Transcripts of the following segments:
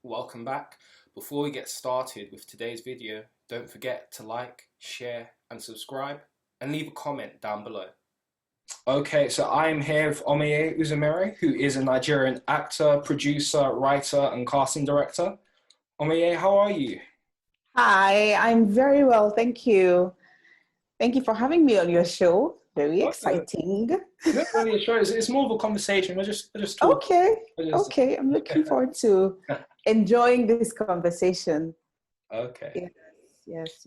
welcome back. Before we get started with today's video, don't forget to like, share and subscribe and leave a comment down below. Okay, so I'm here with Omoye Uzamere, who is a Nigerian actor, producer, writer and casting director. Omoye, how are you? Hi, I'm very well, thank you. Thank you for having me on your show. Very exciting. Not really a show, it's more of a conversation. We're just talking. Okay. I'm looking forward to enjoying this conversation. Okay. Yes.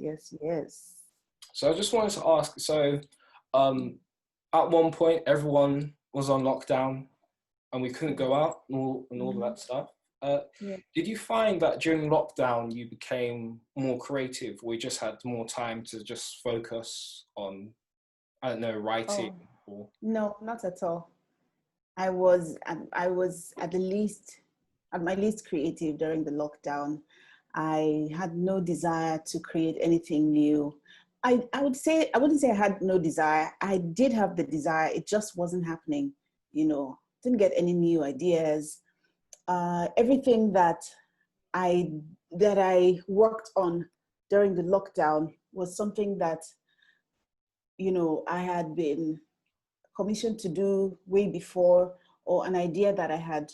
So I just wanted to ask, at one point everyone was on lockdown and we couldn't go out and all that stuff. Yeah. Did you find that during lockdown you became more creative, or you just had more time to just focus on, I don't know, writing? Oh, Or... no, not at all. I was at my least creative during the lockdown. I had no desire to create anything new. I wouldn't say I had no desire. I did have the desire. It just wasn't happening. Didn't get any new ideas. Everything I that I worked on during the lockdown was something that I had been commissioned to do way before, or an idea that I had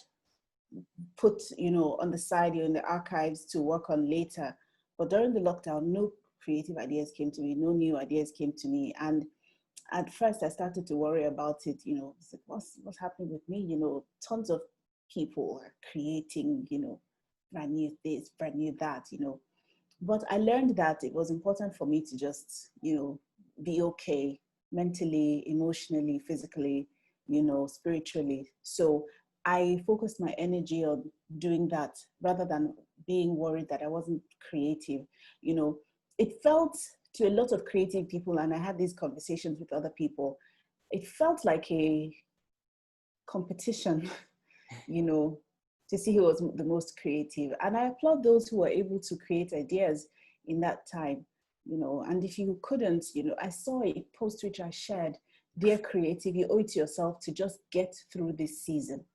put on the side, in the archives to work on later. But during the lockdown, no creative ideas came to me, no new ideas came to me. And at first I started to worry about it. It's like, what's happening with me? Tons of people are creating, brand new this, brand new that. But I learned that it was important for me to just, be okay mentally, emotionally, physically, spiritually. So I focused my energy on doing that rather than being worried that I wasn't creative. It felt, to a lot of creative people, and I had these conversations with other people, it felt like a competition, to see who was the most creative. And I applaud those who were able to create ideas in that time, and if you couldn't, I saw a post which I shared, "Dear creative, you owe it to yourself to just get through this season."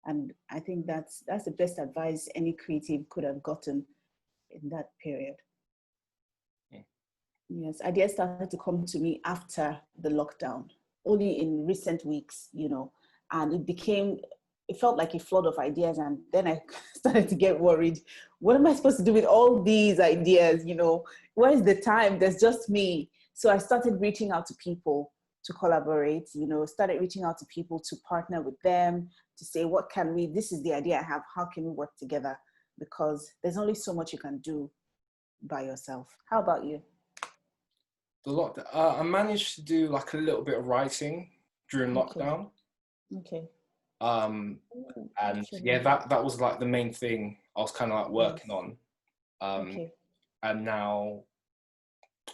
And I think that's the best advice any creative could have gotten in that period. Yes, ideas started to come to me after the lockdown, only in recent weeks, and it felt like a flood of ideas. And then I started to get worried. What am I supposed to do with all these ideas? Where's the time? There's just me. So I started reaching out to people to collaborate, started reaching out to people to partner with them, to say, this is the idea I have, how can we work together? Because there's only so much you can do by yourself. How about you? I managed to do like a little bit of writing during lockdown. Okay. And yeah, that was like the main thing I was kind of like working on. And now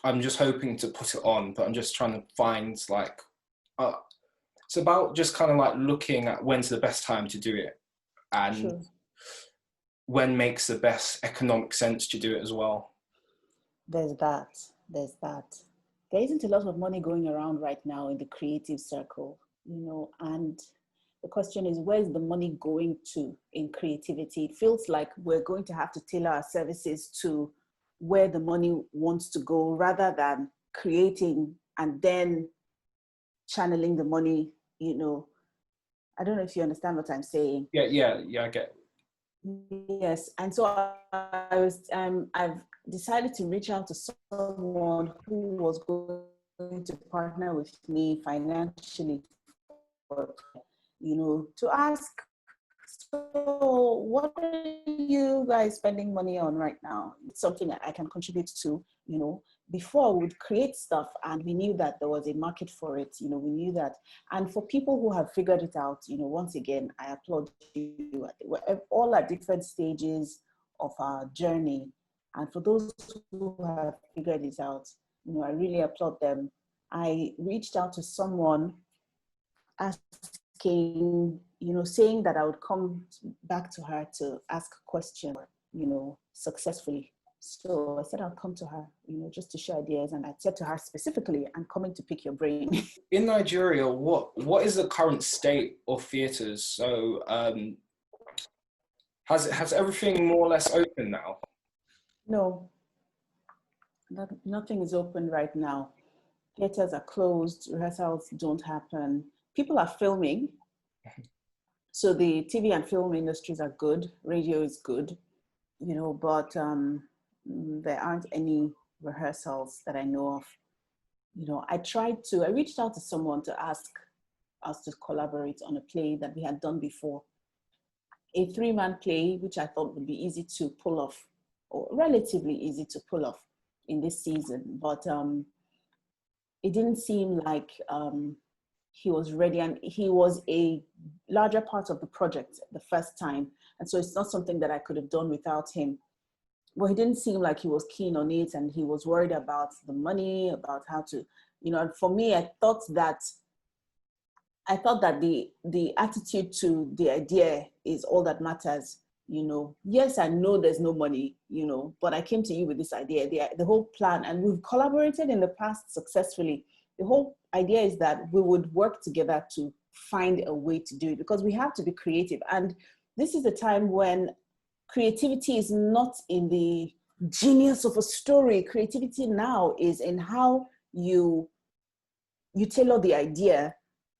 I'm just hoping to put it on, but I'm just trying to find it's about just kind of like looking at when's the best time to do it, and when makes the best economic sense to do it as well. There's that. There isn't a lot of money going around right now in the creative circle, and the question is, where's the money going to in creativity? It feels like we're going to have to tailor our services to where the money wants to go, rather than creating and then channeling the money, I don't know if you understand what I'm saying. Yeah, I get it. Yes, and so I've decided to reach out to someone who was going to partner with me financially, to ask, so what are you guys spending money on right now? It's something that I can contribute to. Before we would create stuff and we knew that there was a market for it, we knew that. And for people who have figured it out, once again, I applaud you. We're all at different stages of our journey. And for those who have figured it out, I really applaud them. I reached out to someone asking, saying that I would come back to her to ask questions, successfully. So I said I'll come to her, just to share ideas. And I said to her specifically, "I'm coming to pick your brain." In Nigeria, what is the current state of theatres? So Has everything more or less open now? No, nothing is open right now. Theaters are closed, rehearsals don't happen. People are filming. So the TV and film industries are good, radio is good, you know, but there aren't any rehearsals that I know of. You know, I reached out to someone to ask us to collaborate on a play that we had done before. A 3-man play, which I thought would be easy to pull off, or relatively easy to pull off in this season. But it didn't seem like he was ready, and he was a larger part of the project the first time. And so it's not something that I could have done without him. Well, he didn't seem like he was keen on it, and he was worried about the money, about how to, you know, and for me, I thought that the attitude to the idea is all that matters. You know, yes, I know there's no money, you know, but I came to you with this idea, the whole plan, and we've collaborated in the past successfully. The whole idea is that we would work together to find a way to do it, because we have to be creative. And this is a time when creativity is not in the genius of a story. Creativity now is in how you tailor the idea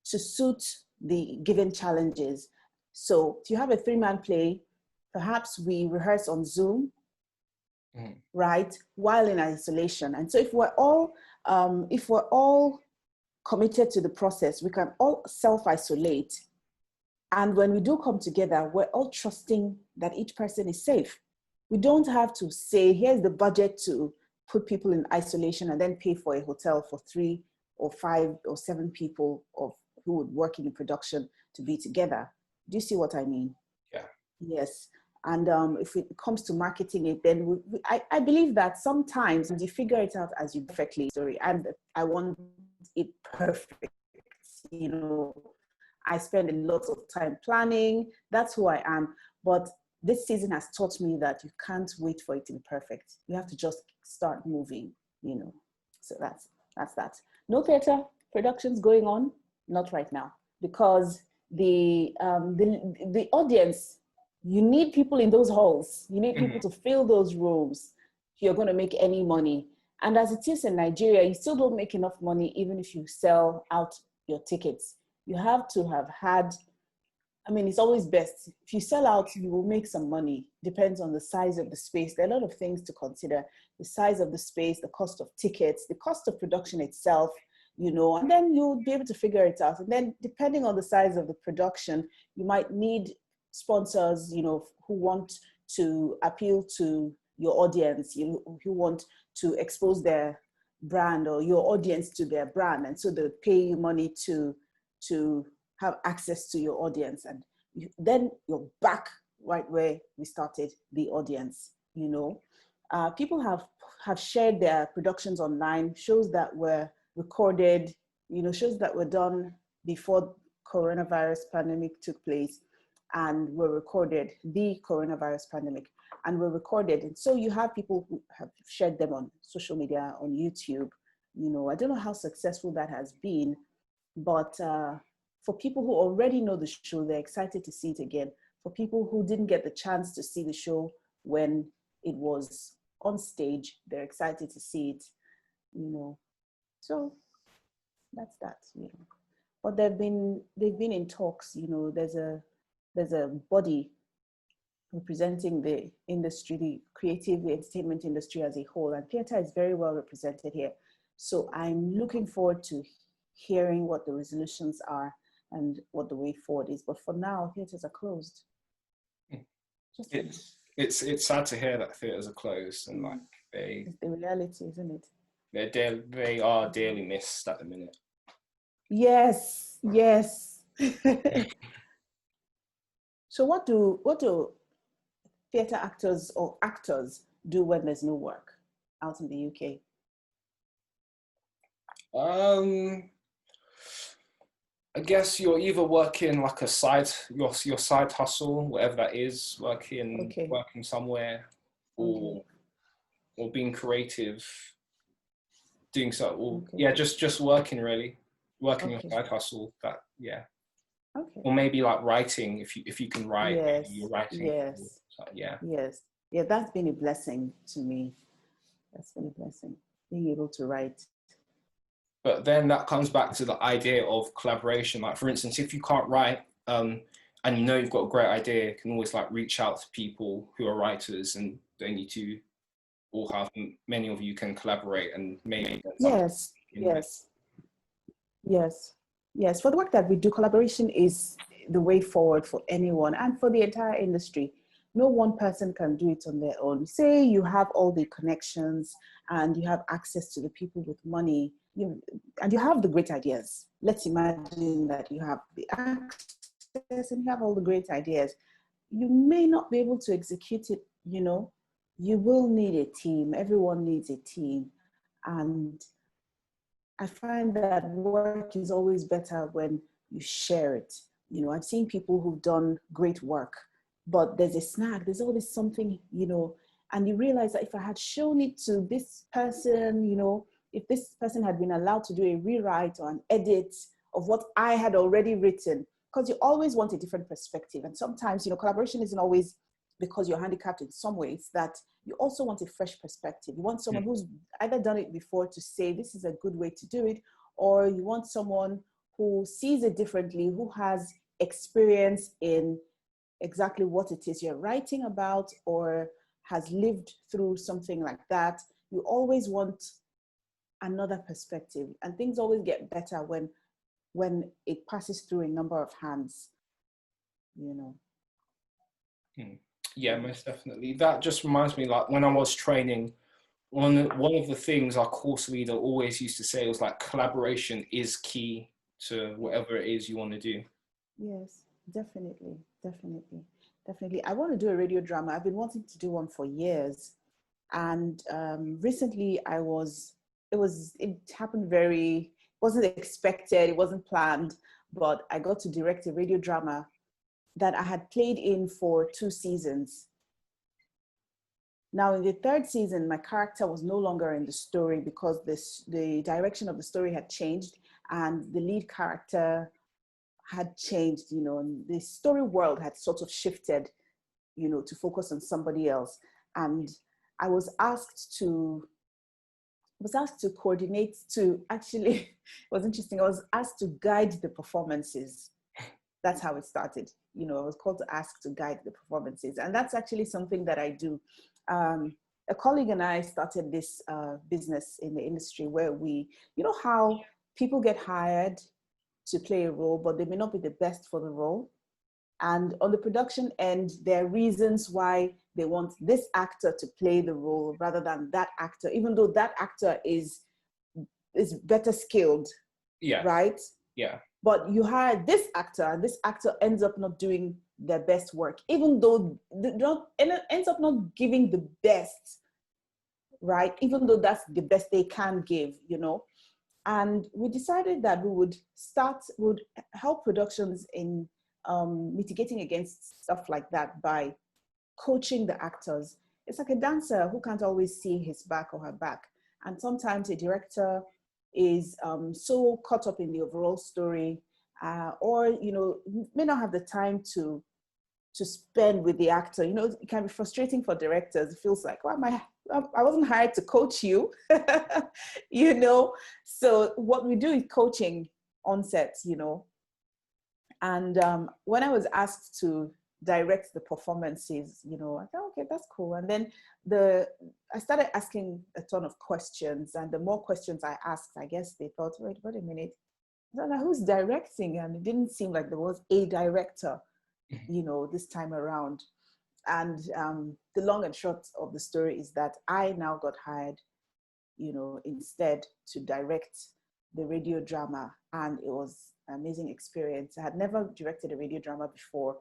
to suit the given challenges. So if you have a 3-man play, perhaps we rehearse on Zoom, right, while in isolation. And so if we're all committed to the process, we can all self-isolate. And when we do come together, we're all trusting that each person is safe. We don't have to say, here's the budget to put people in isolation and then pay for a hotel for 3 or 5 or 7 people who would work in the production to be together. Do you see what I mean? Yeah. Yes. And if it comes to marketing it, then I believe that sometimes you figure it out as you perfectly story. And I want it perfect. You know, I spend a lot of time planning. That's who I am. But this season has taught me that you can't wait for it to be perfect. You have to just start moving, you know. So that's that. No theater productions going on, not right now, because the audience, you need people in those halls. You need people to fill those rooms if you're going to make any money. And as it is in Nigeria, you still don't make enough money even if you sell out your tickets. You have to have had, I mean, it's always best. If you sell out, you will make some money. Depends on the size of the space. There are a lot of things to consider. The size of the space, the cost of tickets, the cost of production itself, you know, and then you'll be able to figure it out. And then depending on the size of the production, you might need sponsors, you know, who want to appeal to your audience, you know, who want to expose their brand or your audience to their brand. And so they'll pay you money to have access to your audience. And then you're back right where we started, the audience, you know. People have shared their productions online, shows that were recorded, you know, shows that were done before coronavirus pandemic took place and were recorded, the coronavirus pandemic, and were recorded. And so you have people who have shared them on social media, on YouTube. You know, I don't know how successful that has been, but for people who already know the show, they're excited to see it again. For people who didn't get the chance to see the show when it was on stage, they're excited to see it, you know. So that's that, you know. But they've been in talks, you know. There's a body representing the industry, the creative, the entertainment industry as a whole, and theater is very well represented here. So I'm looking forward to hearing what the resolutions are and what the way forward is. But for now, theaters are closed. It's sad to hear that theaters are closed, and like it's the reality, isn't it? They are dearly missed at the minute. Yes. So what do theater actors or actors do when there's no work out in the UK? I guess you're either working like your side hustle, whatever that is, working somewhere, or being creative, doing so, or just working really, working your side hustle. Or maybe like writing, if you can write, you're writing. Yeah. Yes. Yeah, that's been a blessing to me. That's been a blessing, being able to write. But then that comes back to the idea of collaboration. Like, for instance, if you can't write, and you know you've got a great idea, you can always like reach out to people who are writers, and they need to all have, many of you can collaborate and maybe get something. Yes, yes, yes, yes. For the work that we do, collaboration is the way forward for anyone and for the entire industry. No one person can do it on their own. Say you have all the connections and you have access to the people with money, and you have the great ideas. Let's imagine that you have the access and you have all the great ideas. You may not be able to execute it, you will need a team. Everyone needs a team. And I find that work is always better when you share it. I've seen people who've done great work, but there's a snag, there's always something, and you realize that if I had shown it to this person, if this person had been allowed to do a rewrite or an edit of what I had already written, because you always want a different perspective. And sometimes, collaboration isn't always because you're handicapped in some ways, that you also want a fresh perspective. You want someone who's either done it before to say, this is a good way to do it, or you want someone who sees it differently, who has experience in exactly what it is you're writing about, or has lived through something like that. You always want another perspective, and things always get better when it passes through a number of hands, Yeah, most definitely. That just reminds me, like when I was training, one of the things our course leader always used to say was like, collaboration is key to whatever it is you want to do. Yes, definitely, definitely, definitely. I want to do a radio drama. I've been wanting to do one for years, and recently it happened wasn't expected, it wasn't planned, but I got to direct a radio drama that I had played in for 2 seasons. Now, in the 3rd season, my character was no longer in the story because the direction of the story had changed and the lead character had changed, and the story world had sort of shifted, to focus on somebody else. And I was asked to coordinate, actually, it was interesting. I was asked to guide the performances. That's how it started. I was called to ask to guide the performances. And that's actually something that I do. A colleague and I started this business in the industry where how people get hired to play a role, but they may not be the best for the role. And on the production end, there are reasons why they want this actor to play the role rather than that actor, even though that actor is better skilled, Yeah. right? Yeah. But you hire this actor, and this actor ends up not doing their best work, even though ends up not giving the best, right? Even though that's the best they can give, And we decided that we would help productions in mitigating against stuff like that by coaching the actors. It's like a dancer who can't always see his back or her back. And sometimes a director is so caught up in the overall story or, may not have the time to spend with the actor. It can be frustrating for directors. It feels like, well, I wasn't hired to coach you, So what we do is coaching on set, And when I was asked to direct the performances, I thought, okay, that's cool. And then I started asking a ton of questions, and the more questions I asked, I guess they thought, wait a minute, I don't know who's directing, and it didn't seem like there was a director, this time around. And the long and short of the story is that I now got hired, instead to direct the radio drama, and it was an amazing experience. I had never directed a radio drama before,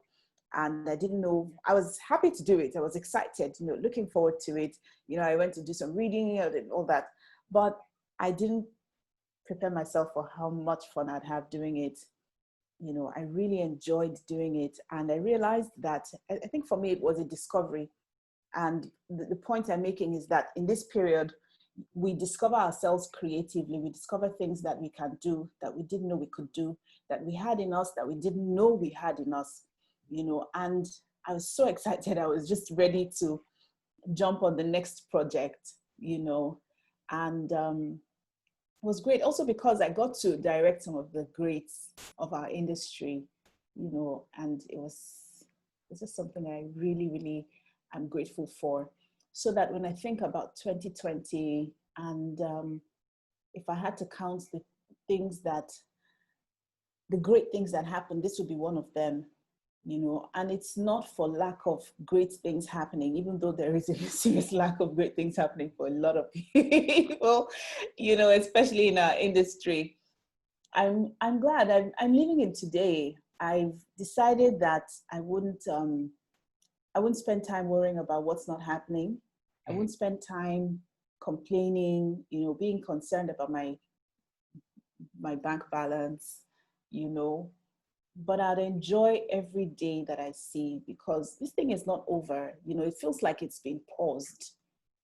and I didn't know. I was happy to do it. I was excited, looking forward to it. I went to do some reading and all that, but I didn't prepare myself for how much fun I'd have doing it. I really enjoyed doing it, and I realized that I think for me it was a discovery. And the point I'm making is that in this period, we discover ourselves creatively. We discover things that we can do, that we didn't know we could do, that we had in us, that we didn't know we had in us, and I was so excited. I was just ready to jump on the next project, and it was great also because I got to direct some of the greats of our industry, and it's just something I really, really am grateful for. So that when I think about 2020 and if I had to count the great things that happened, this would be one of them, and it's not for lack of great things happening, even though there is a serious lack of great things happening for a lot of people, especially in our industry. I'm glad I'm living in today. I've decided that I wouldn't spend time worrying about what's not happening. I wouldn't spend time complaining, being concerned about my bank balance, but I'd enjoy every day that I see, because this thing is not over. It feels like it's been paused,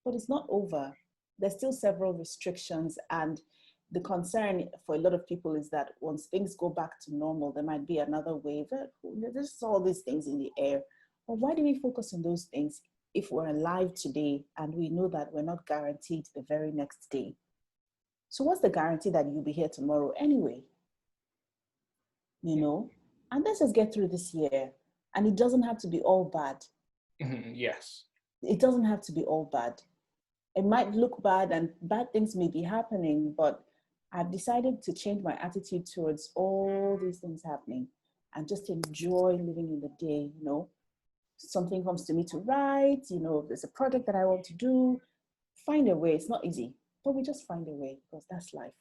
but it's not over. There's still several restrictions, and the concern for a lot of people is that once things go back to normal, there might be another wave. There's all these things in the air. But why do we focus on those things if we're alive today and we know that we're not guaranteed the very next day? So what's the guarantee that you'll be here tomorrow anyway? And let's just get through this year. And it doesn't have to be all bad. Yes. It doesn't have to be all bad. It might look bad and bad things may be happening, but I've decided to change my attitude towards all these things happening and just enjoy living in the day. Something comes to me to write, there's a project that I want to do, find a way. It's not easy, but we just find a way, because that's life.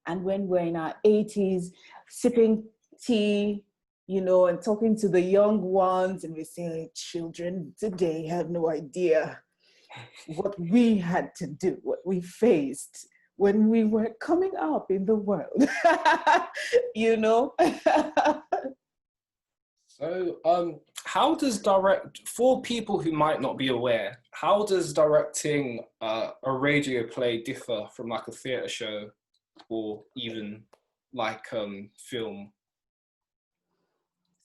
And when we're in our 80s, sipping tea, and talking to the young ones, and we say, children today have no idea what we had to do, what we faced when we were coming up in the world, So, how does for people who might not be aware, how does directing a radio play differ from like a theatre show or even like film?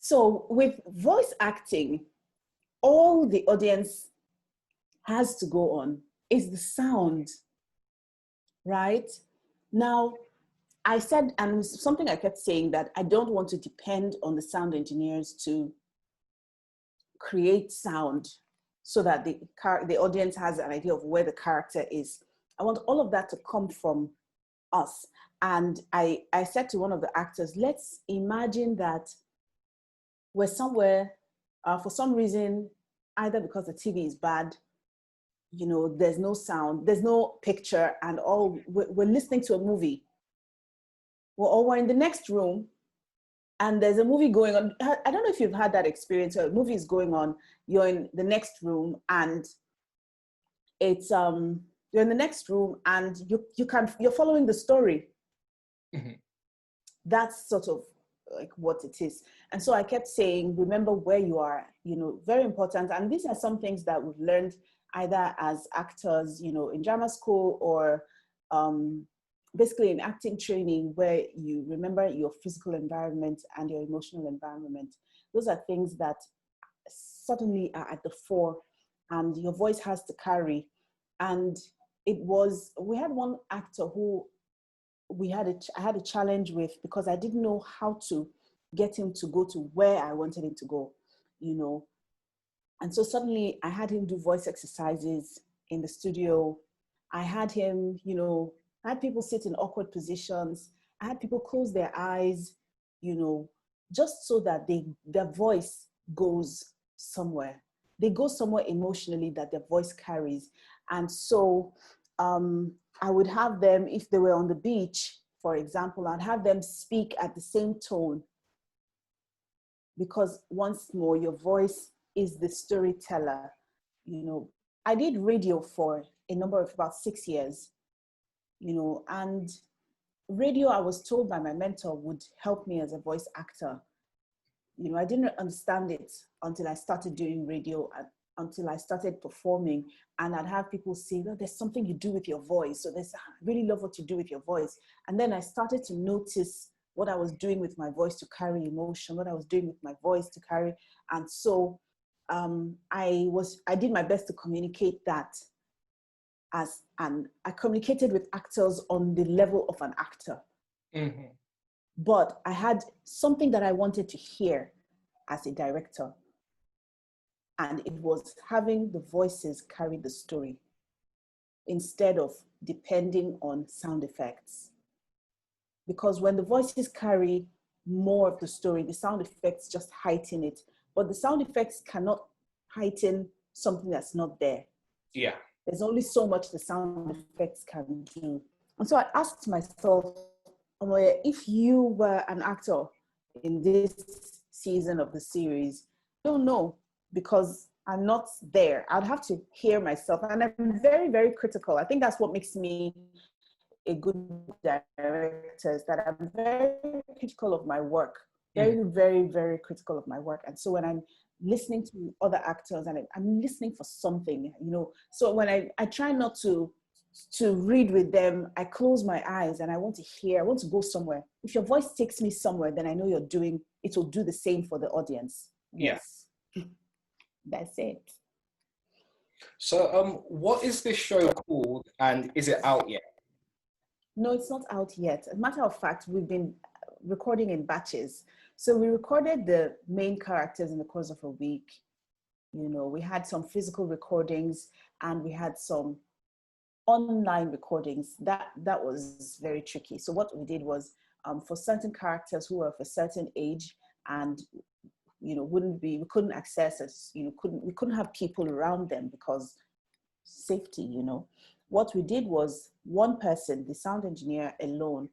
So with voice acting, all the audience has to go on is the sound, right? Now, I said, and something I kept saying, that I don't want to depend on the sound engineers to create sound so that the audience has an idea of where the character is. I want all of that to come from us. And I said to one of the actors, let's imagine that we're somewhere, for some reason, either because the TV is bad, there's no sound, there's no picture, and we're listening to a movie. Or we're in the next room and there's a movie going on. I don't know if you've had that experience. A movie is going on, you're in the next room, and it's you're in the next room and you're following the story. Mm-hmm. That's sort of like what it is. And so I kept saying, remember where you are, very important. And these are some things that we've learned either as actors, in drama school, or basically in acting training, where you remember your physical environment and your emotional environment. Those are things that suddenly are at the fore, and your voice has to carry. And we had one actor who I had a challenge with, because I didn't know how to get him to go to where I wanted him to go, And so suddenly I had him do voice exercises in the studio. I had him, I had people sit in awkward positions. I had people close their eyes, just so that their voice goes somewhere. They go somewhere emotionally that their voice carries. And so I would have them, if they were on the beach, for example, I'd have them speak at the same tone. Because once more, your voice is the storyteller. I did radio for a number of about 6 years, and radio, I was told by my mentor, would help me as a voice actor. I didn't understand it until I started doing radio, until I started performing, and I'd have people say, "Oh, there's something you do with your voice. So I really love what you do with your voice." And then I started to notice what I was doing with my voice to carry emotion, what I was doing with my voice to carry. And so I did my best to communicate that and I communicated with actors on the level of an actor. Mm-hmm. But I had something that I wanted to hear as a director. And it was having the voices carry the story instead of depending on sound effects. Because when the voices carry more of the story, the sound effects just heighten it. But the sound effects cannot heighten something that's not there. Yeah. There's only so much the sound effects can do. And so I asked myself, if you were an actor in this season of the series, I don't know, because I'm not there. I'd have to hear myself. And I'm very, very critical. I think that's what makes me a good director, is that I'm very critical of my work. Very, very, very critical of my work. And so when I'm listening to other actors and I'm listening for something, you know, so when I try not to read with them, I close my eyes and I want to hear, I want to go somewhere. If your voice takes me somewhere, then I know it will do the same for the audience. Yes. Yeah. That's it. So what is this show called and is it out yet? No, it's not out yet. As a matter of fact, we've been recording in batches. So we recorded the main characters in the course of a week. You know, we had some physical recordings and we had some online recordings. That was very tricky. So what we did was for certain characters who were of a certain age and, you know, we couldn't access us, you know, we couldn't have people around them because safety, you know. What we did was one person, the sound engineer alone,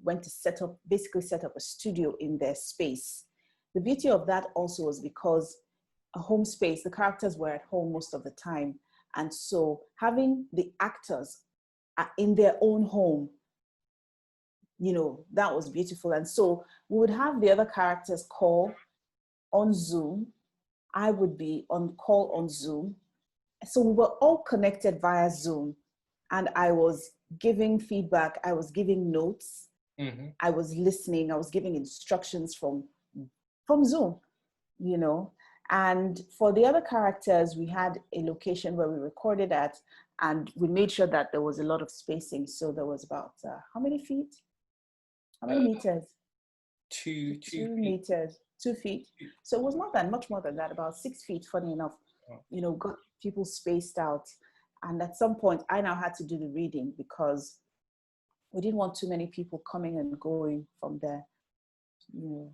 went to basically set up a studio in their space. The beauty of that also was because a home space, the characters were at home most of the time. And so having the actors in their own home, you know, that was beautiful. And so we would have the other characters call on Zoom. I would be on call on Zoom. So we were all connected via Zoom. And I was giving feedback, I was giving notes, I was listening, I was giving instructions from Zoom, you know. And for the other characters, we had a location where we recorded at, and we made sure that there was a lot of spacing. So there was about, how many feet? How many meters? 2 meters, 2 feet. So it was much more than that, about 6 feet, funny enough. You know, got people spaced out. And at some point, I now had to do the reading because we didn't want too many people coming and going from there. You know,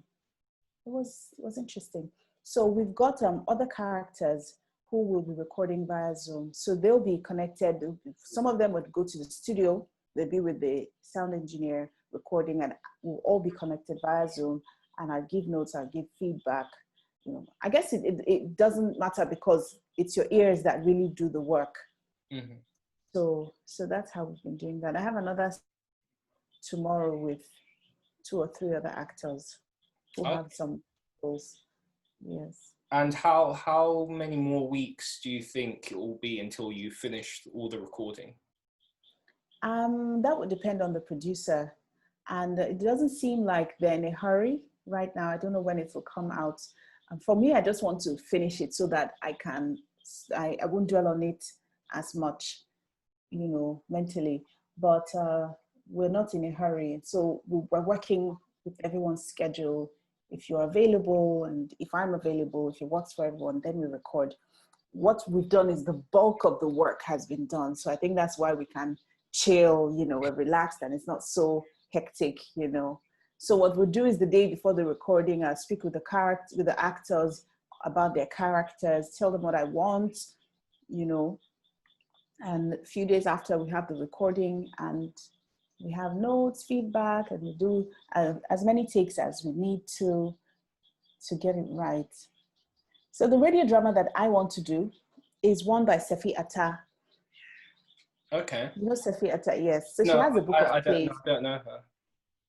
it was interesting. So we've got other characters who will be recording via Zoom. So they'll be connected. Some of them would go to the studio. They'll be with the sound engineer recording, and we'll all be connected via Zoom. And I'll give notes, I'll give feedback. You know, I guess it doesn't matter because it's your ears that really do the work. So that's how we've been doing that. I have another tomorrow with 2 or 3 other actors who have some roles. Yes. And how many more weeks do you think it will be until you finished all the recording? That would depend on the producer, and it doesn't seem like they're in a hurry right now. I don't know when it will come out. For me, I just want to finish it so that I won't dwell on it as much, you know, mentally. But we're not in a hurry, so we're working with everyone's schedule. If you're available and if I'm available, if it works for everyone, then we record. What we've done is the bulk of the work has been done. So I think that's why we can chill, you know, we're relaxed and it's not so hectic, you know. So what we'll do is the day before the recording, I'll speak with the actors about their characters, tell them what I want, you know. And a few days after, we have the recording and we have notes, feedback, and we do as many takes as we need to get it right. So the radio drama that I want to do is one by Sefi Atta. Okay. You know Sefi Atta, yes. So no, she has a book of I plays. don't know her.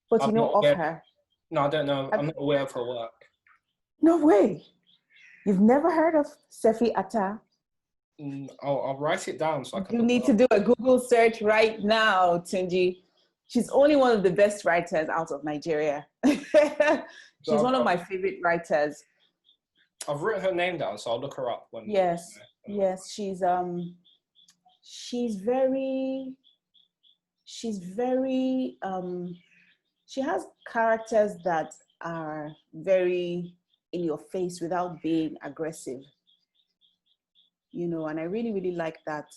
But you know of her? No, I don't know. I'm not aware of her work. No way. You've never heard of Sefi Atta? I'll write it down so I can. You need to do a Google search right now, Tunji. She's only one of the best writers out of Nigeria. She's one of my favorite writers. I've written her name down, so I'll look her up when. Yes, yes, she's very, she has characters that are very in your face without being aggressive, you know, and I really, really like that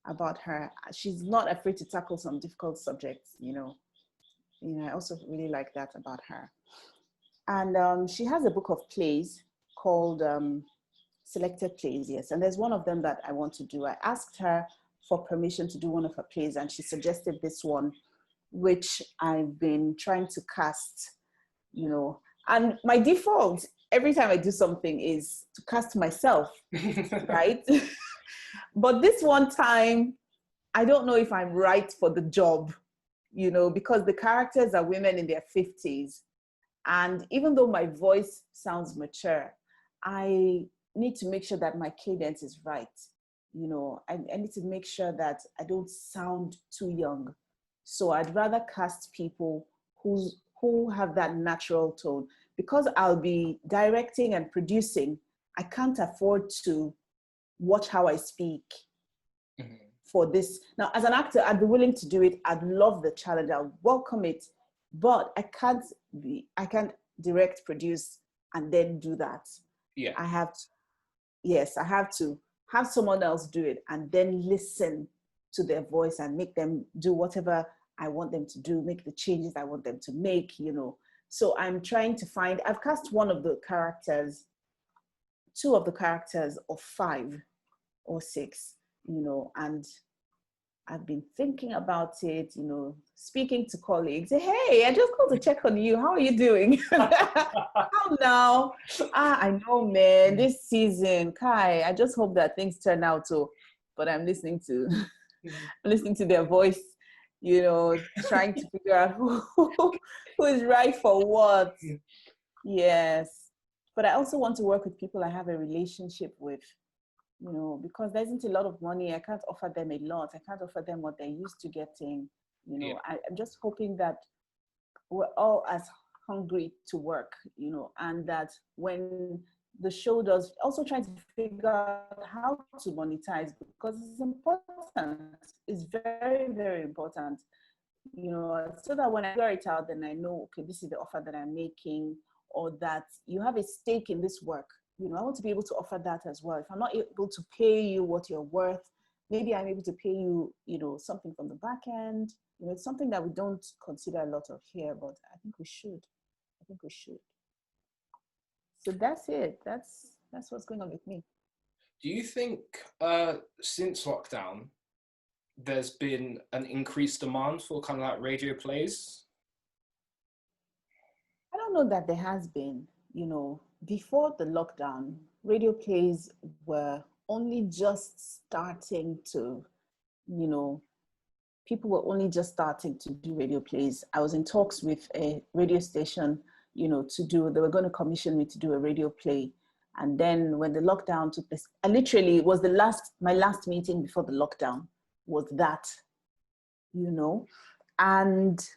about her. She's not afraid to tackle some difficult subjects, you know. I also really like that about her. And she has a book of plays called Selected Plays, yes. And there's one of them that I want to do. I asked her for permission to do one of her plays, and she suggested this one, which I've been trying to cast, you know. And my default, every time I do something, is to cast myself, right? But this one time, I don't know if I'm right for the job, you know, because the characters are women in their 50s. And even though my voice sounds mature, I need to make sure that my cadence is right. You know, I need to make sure that I don't sound too young. So I'd rather cast people who have that natural tone. Because I'll be directing and producing, I can't afford to watch how I speak for this. Now, as an actor, I'd be willing to do it. I'd love the challenge. I'll welcome it. But I can't direct, produce, and then do that. Yeah. I have to have someone else do it and then listen to their voice and make them do whatever I want them to do, make the changes I want them to make, you know. So I'm trying to find, I've cast one of the characters, two of the characters of 5 or 6, you know, and I've been thinking about it, you know, speaking to colleagues. Hey, I just called to check on you. How are you doing? How now? I know, man, this season, Kai, I just hope that things turn out so, but I'm listening to their voice, you know, trying to figure out who is right for what. Yes. But I also want to work with people I have a relationship with, you know, because there isn't a lot of money. I can't offer them a lot. I can't offer them what they're used to getting. You know, yeah. I'm just hoping that we're all as hungry to work, you know, and that when the show does, also trying to figure out how to monetize, because it's important. It's very, very important, you know, so that when I figure it out, then I know, okay, this is the offer that I'm making, or that you have a stake in this work. You know, I want to be able to offer that as well. If I'm not able to pay you what you're worth, maybe I'm able to pay you, you know, something from the back end. You know, it's something that we don't consider a lot of here, but I think we should. So that's it. That's what's going on with me. Do you think since lockdown, there's been an increased demand for kind of like radio plays? I don't know that there has been, you know. Before the lockdown, radio plays were only just starting to, you know, people were only just starting to do radio plays. I was in talks with a radio station, you know, they were going to commission me to do a radio play. And then when the lockdown took place, I literally, it was my last meeting before the lockdown was that, you know, and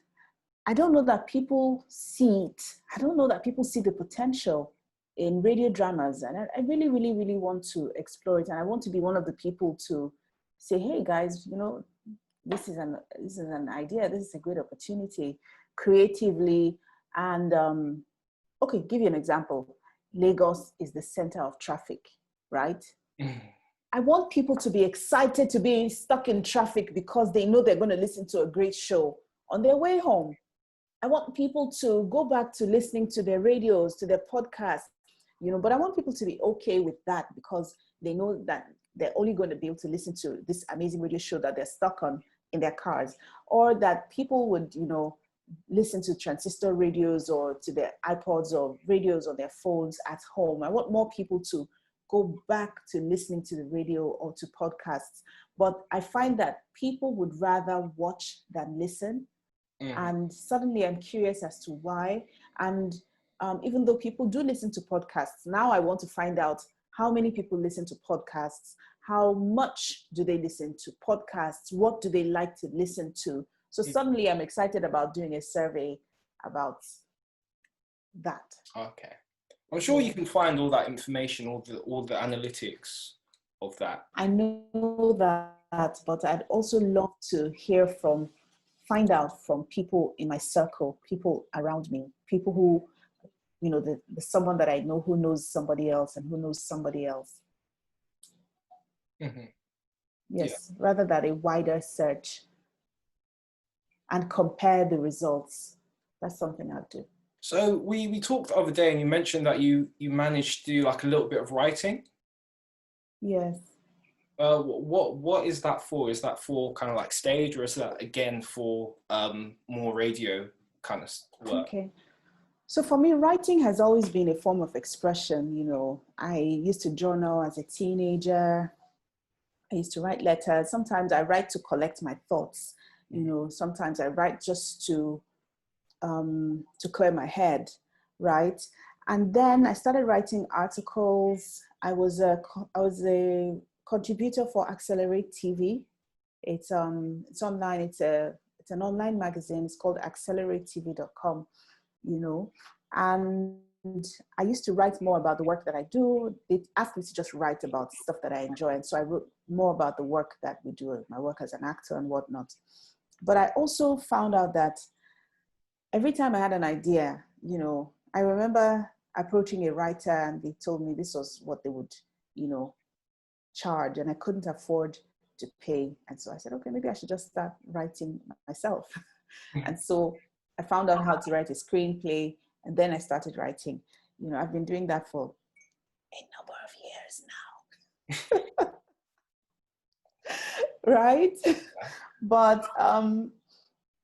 I don't know that people see it. I don't know that people see the potential in radio dramas. And I really, really, really want to explore it. And I want to be one of the people to say, hey guys, you know, this is an idea. This is a great opportunity creatively. And okay, give you an example. Lagos is the center of traffic, right? I want people to be excited to be stuck in traffic because they know they're going to listen to a great show on their way home. I want people to go back to listening to their radios, to their podcasts, you know, but I want people to be okay with that because they know that they're only going to be able to listen to this amazing radio show that they're stuck on in their cars, or that people would, you know, listen to transistor radios or to their iPods or radios on their phones at home. I want more people to go back to listening to the radio or to podcasts. But I find that people would rather watch than listen. And suddenly I'm curious as to why. And even though people do listen to podcasts, now I want to find out how many people listen to podcasts, how much do they listen to podcasts, what do they like to listen to. So suddenly I'm excited about doing a survey about that. Okay. I'm sure you can find all that information, all the analytics of that. I know that, but I'd also love to find out from people in my circle, people around me, people who, the someone that I know who knows somebody else and who knows somebody else. Mm-hmm. Yes, rather than a wider search and compare the results. That's something I'll do. So we talked the other day and you mentioned that you managed to do like a little bit of writing. Yes. What is that for? Is that for kind of like stage, or is that again for more radio kind of work? Okay. So for me, writing has always been a form of expression. I used to journal as a teenager. I used to write letters. Sometimes I write to collect my thoughts. Sometimes I write just to clear my head, right? And then I started writing articles. I was a contributor for Accelerate TV. It's online. It's an online magazine. It's called acceleratetv.com. And I used to write more about the work that I do. They asked me to just write about stuff that I enjoy. And so I wrote more about the work that we do, my work as an actor and whatnot. But I also found out that every time I had an idea, I remember approaching a writer and they told me this was what they would, charge, and I couldn't afford to pay. And so I said, okay, maybe I should just start writing myself. And so I found out how to write a screenplay, and then I started writing. I've been doing that for a number of years now. Right? But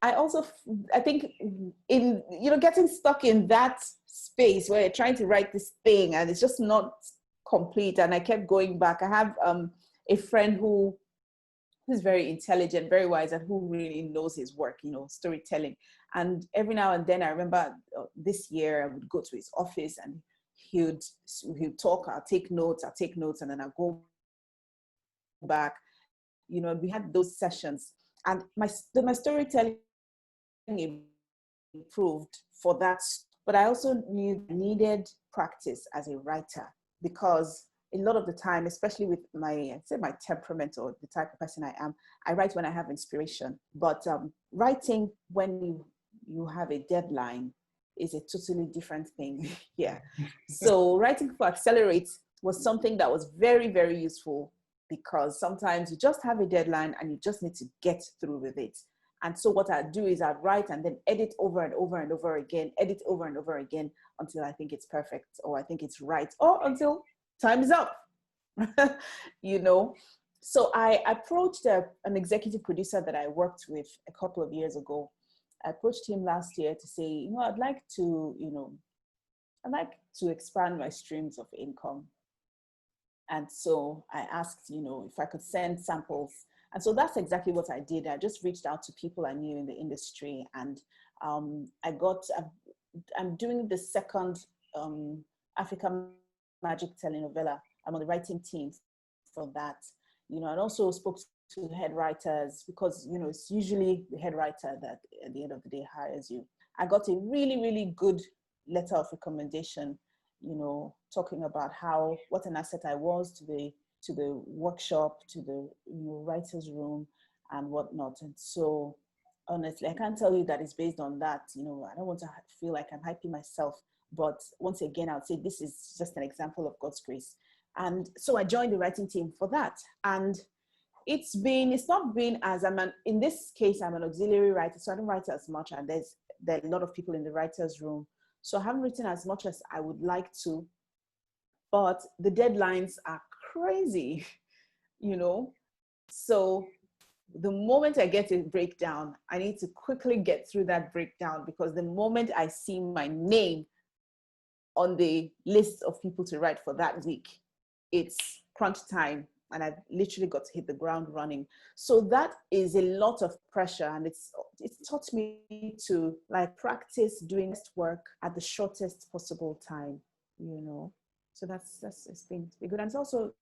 I think in, getting stuck in that space where you're trying to write this thing and it's just not complete. And I kept going back. I have a friend who's very intelligent, very wise, and who really knows his work, storytelling. And every now and then I remember this year I would go to his office and he'd talk, I'll take notes, and then I'll go back. We had those sessions, and my storytelling improved for that. But I also needed practice as a writer, because a lot of the time, especially with my temperament or the type of person I am, I write when I have inspiration. But writing when you have a deadline is a totally different thing. Yeah. So writing for Accelerate was something that was very, very useful, because sometimes you just have a deadline and you just need to get through with it. And so what I do is I write and then edit over and over and over again, until I think it's perfect, or I think it's right, or until time is up. So I approached an executive producer that I worked with a couple of years ago. I approached him last year to say, I'd like to expand my streams of income. And so I asked, if I could send samples. And so that's exactly what I did. I just reached out to people I knew in the industry, and I'm doing the second African Magic telenovela. I'm on the writing team for that, and also spoke to head writers, because, it's usually the head writer that at the end of the day hires you. I got a really, really good letter of recommendation, talking about what an asset I was to the workshop, to the writer's room and whatnot. And so honestly, I can't tell you that it's based on that. I don't want to feel like I'm hyping myself, but once again, I would say this is just an example of God's grace. And so I joined the writing team for that. And it's not been as in this case, I'm an auxiliary writer, so I don't write as much, and there are a lot of people in the writer's room. So I haven't written as much as I would like to, but the deadlines are crazy, So the moment I get a breakdown, I need to quickly get through that breakdown, because the moment I see my name on the list of people to write for that week, it's crunch time, and I've literally got to hit the ground running. So that is a lot of pressure, and it's taught me to practice doing work at the shortest possible time, So it's been good. And it's also,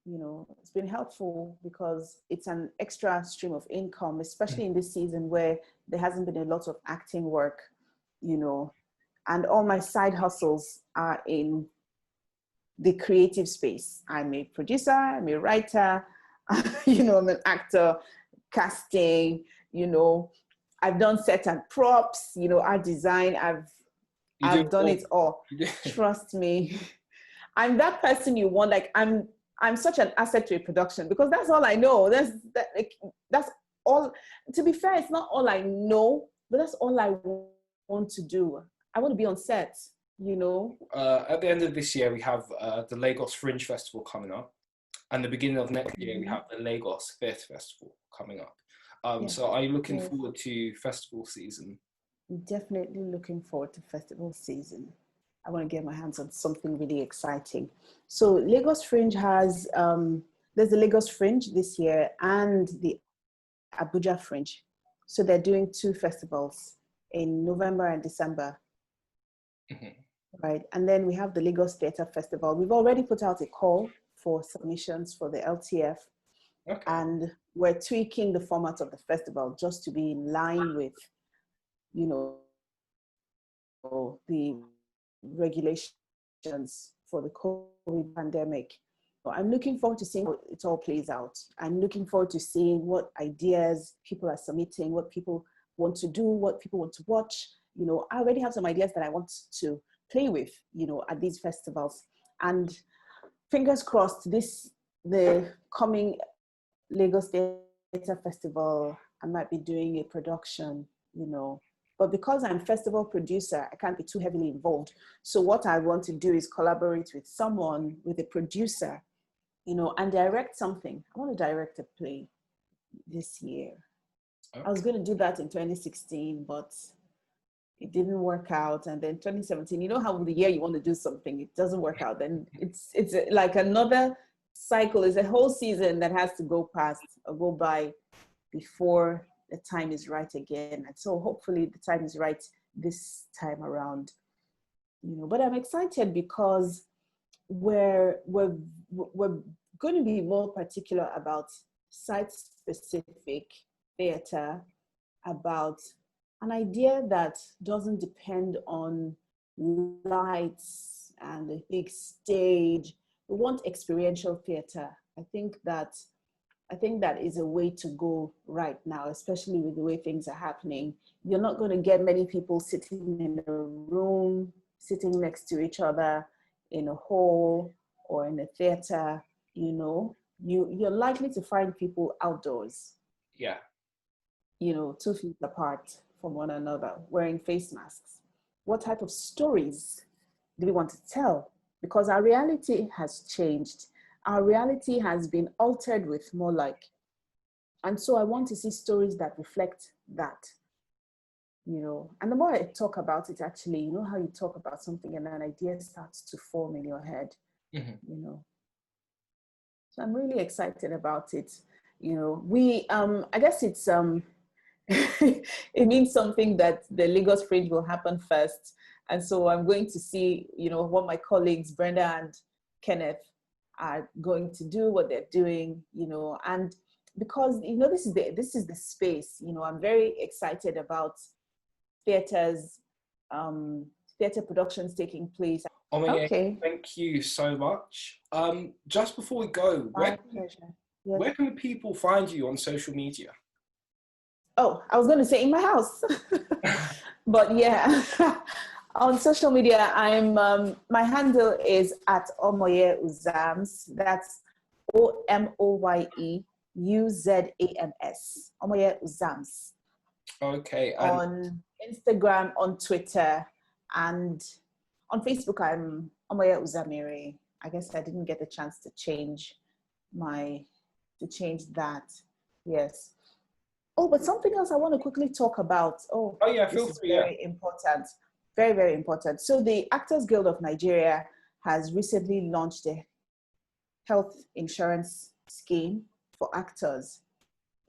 it's been helpful because it's an extra stream of income, especially in this season where there hasn't been a lot of acting work, And all my side hustles are in the creative space. I'm a producer, I'm a writer, I'm an actor, casting, I've done set and props, art design. I've done it all. Trust me. I'm that person you want. Like I'm such an asset to a production because that's all I know. That's all. To be fair, it's not all I know, but that's all I want to do. I want to be on set. At the end of this year, we have the Lagos Fringe Festival coming up, and the beginning of next year, we have the Lagos Theatre Festival coming up. So are you looking forward to festival season? Definitely looking forward to festival season. I want to get my hands on something really exciting. So Lagos Fringe has, there's the Lagos Fringe this year and the Abuja Fringe. So they're doing 2 festivals in November and December. Right. And then we have the Lagos Theatre Festival. We've already put out a call for submissions for the LTF. Okay. And we're tweaking the format of the festival just to be in line with, the regulations for the COVID pandemic. So I'm looking forward to seeing how it all plays out. I'm looking forward to seeing what ideas people are submitting, what people want to do, what people want to watch. I already have some ideas that I want to play with, at these festivals. And fingers crossed, the coming Lagos Theatre Festival, I might be doing a production, But because I'm festival producer, I can't be too heavily involved. So what I want to do is collaborate with someone, with a producer, and direct something. I want to direct a play this year. Okay. I was going to do that in 2016, but it didn't work out. And then 2017, how the year you want to do something, it doesn't work out. Then it's like another cycle. It's a whole season that has to go past or go by before the time is right again. And so hopefully the time is right this time around, but I'm excited because we're going to be more particular about site-specific theater, about an idea that doesn't depend on lights and a big stage. We want experiential theater. I think that is a way to go right now, especially with the way things are happening. You're not going to get many people sitting in a room, sitting next to each other in a hall or in a theater. You're likely to find people outdoors. Yeah. 2 feet apart from one another, wearing face masks. What type of stories do we want to tell? Because our reality has changed. Our reality has been altered with more like, and so I want to see stories that reflect that, and the more I talk about it, actually, how you talk about something and an idea starts to form in your head, So I'm really excited about it. I guess it's, it means something that the Lagos Fringe will happen first. And so I'm going to see, what my colleagues, Brenda and Kenneth, are going to do, what they're doing, and because, this is the space, I'm very excited about theaters, theater productions taking place. Okay. Thank you so much. Just before we go, where can people find you on social media? Oh, I was going to say in my house, but yeah. On social media, I'm my handle is at Omoye Uzams. That's OMOYE UZAMS. Omoye Uzams. Okay. On Instagram, on Twitter, and on Facebook, I'm Omoye Uzamere. I guess I didn't get the chance to change that. Yes. Oh, but something else I want to quickly talk about. Oh yeah, this is very important. Very, very important. So the Actors Guild of Nigeria has recently launched a health insurance scheme for actors,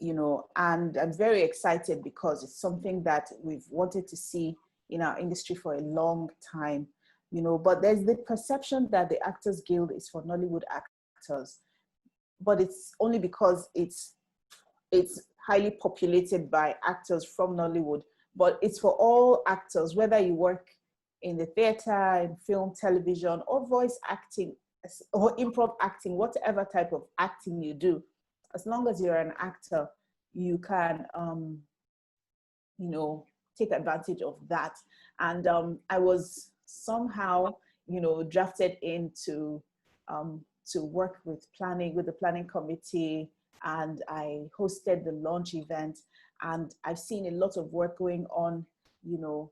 and I'm very excited because it's something that we've wanted to see in our industry for a long time, but there's the perception that the Actors Guild is for Nollywood actors, but it's only because it's highly populated by actors from Nollywood. But it's for all actors, whether you work in the theater, in film, television, or voice acting, or improv acting, whatever type of acting you do, as long as you're an actor, you can, you know, take advantage of that. And I was somehow, you know, drafted into to work with the planning committee, and I hosted the launch event. And I've seen a lot of work going on, you know,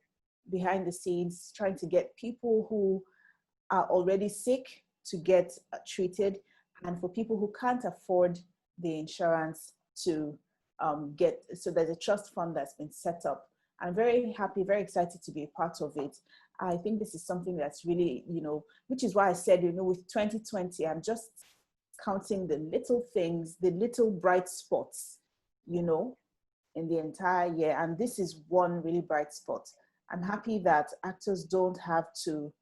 behind the scenes, trying to get people who are already sick to get treated, and for people who can't afford the insurance to get, so there's a trust fund that's been set up. I'm very happy, very excited to be a part of it. I think this is something that's really, you know, which is why I said, you know, with 2020, I'm just counting the little things, the little bright spots, you know, in the entire year. And this is one really bright spot. I'm happy that actors don't have to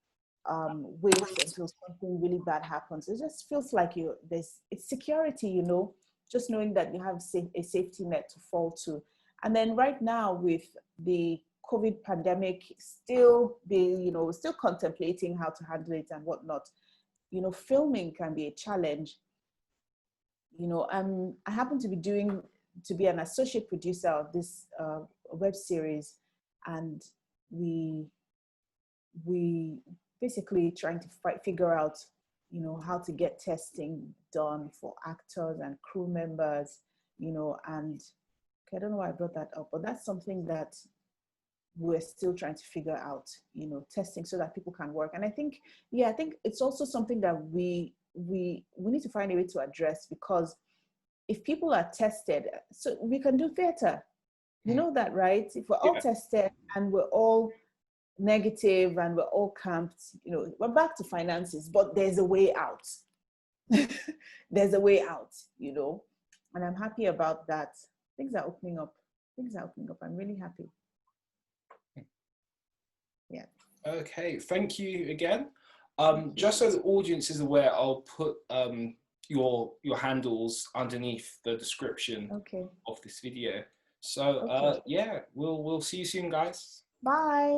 wait until something really bad happens. It just feels like it's security, you know, just knowing that you have a safety net to fall to. And then right now with the COVID pandemic, still contemplating how to handle it and whatnot, you know, filming can be a challenge. You know, I happen to be an associate producer of this web series, and we basically trying to figure out, you know, how to get testing done for actors and crew members, you know, and I don't know why I brought that up, but that's something that we're still trying to figure out, you know, testing so that people can work. And I think it's also something that we need to find a way to address, because if people are tested, so we can do theater. You know that, right? If we're all tested and we're all negative and we're all camped, you know, we're back to finances, but there's a way out. There's a way out, you know, and I'm happy about that. Things are opening up. I'm really happy. Yeah. Okay, thank you again. Just so the audience is aware, I'll put your handles underneath the description of this video. So yeah, we'll see you soon, guys. Bye.